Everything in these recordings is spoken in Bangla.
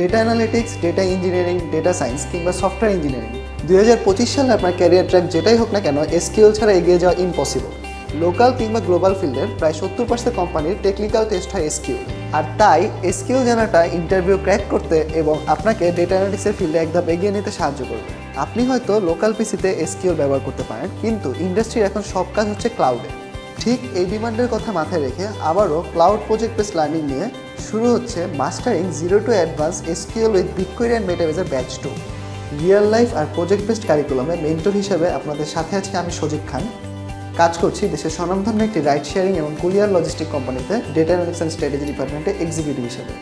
Data analytics, data engineering, data science কিংবা সফটওয়্যার ইঞ্জিনিয়ারিং 2025 সালে আপনার ক্যারিয়ার ট্র্যাক যেটাই হোক না কেন এসকিউএল ছাড়া এগিয়ে যাওয়া ইম্পসিবল। লোকাল কিংবা গ্লোবাল ফিল্ডের প্রায় 70% কোম্পানির টেকনিক্যাল টেস্ট হয় এসকিউএল। আর তাই এসকিউএল জানাটা ইন্টারভিউ ক্র্যাক করতে এবং আপনাকে ডেটা অ্যানালিটিক্সের ফিল্ডে একদম এগিয়ে নিতে সাহায্য করবে। আপনি হয়তো লোকাল পিসিতে এসকিউএল ব্যবহার করতে পারেন, কিন্তু ইন্ডাস্ট্রির এখন সব কাজ হচ্ছে ক্লাউডে। ঠিক এই ডিমান্ডের কথা মাথায় রেখে আবারও ক্লাউড প্রজেক্ট বেস লার্নিং নিয়ে শুরু হচ্ছে mastering 0 to advance SQL with BigQuery and মেটাবেজের ব্যাচ 2। রিয়েল লাইফ আর প্রজেক্ট বেসড কারিকুলামে মেন্টর হিসেবে আপনাদের সাথে আছি আমি সজিব খান। কাজ করছি দেশের স্বনামধন্য একটি রাইড শেয়ারিং এবং কুরিয়ার লজিস্টিক কোম্পানিতে ডেটা অ্যানালিটিক্স অ্যান্ড স্ট্র্যাটেজি ডিপার্টমেন্টে এক্সিকিউটিভ হিসেবে।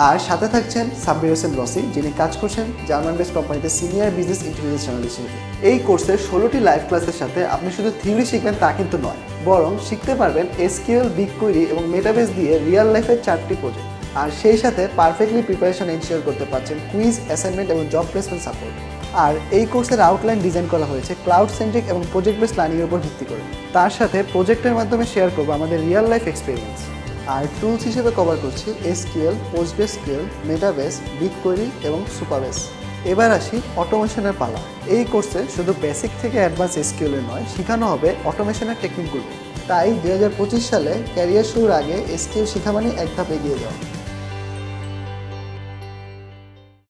আর সাথে থাকছেন সাব্বির হোসেন রসি, যিনি কাজ করছেন জার্মান বেসড কোম্পানিতে সিনিয়র বিজনেস ইন্টেলিজেন্স জার্নালিস্ট হিসেবে। এই কোর্সের 16টি লাইভ ক্লাসের সাথে আপনি শুধু থিওরি শিখবেন তা কিন্তু নয়, বরং শিখতে পারবেন এসকিউএল, BigQuery এবং মেটাবেস দিয়ে রিয়েল লাইফের 4টি প্রজেক্ট। আর সেই সাথে পারফেক্টলি প্রিপারেশন এনশিওর করতে পারছেন কুইজ, অ্যাসাইনমেন্ট এবং জব প্লেসমেন্ট সাপোর্ট। আর এই কোর্সের আউটলাইন ডিজাইন করা হয়েছে ক্লাউড সেন্ট্রিক এবং প্রজেক্ট বেসড লার্নিংয়ের উপর ভিত্তি করে। তার সাথে প্রজেক্টের মাধ্যমে শেয়ার করবো আমাদের রিয়েল লাইফ এক্সপিরিয়েন্স। আর টুলস হিসেবে কভার করছি এসকিউএল, পোস্টগ্রেসকিউএল, মেটাবেস, BigQuery এবং সুপারবেস। এবার আসি অটোমেশনের পালা। এই কোর্সে শুধু বেসিক থেকে অ্যাডভান্স এসকিউএল নয়, শেখানো হবে অটোমেশনের টেকনিকগুলো। তাই 2025 সালে ক্যারিয়ার শুরুর আগে এসকিউএল শেখা মানে এক ধাপ এগিয়ে যাওয়া।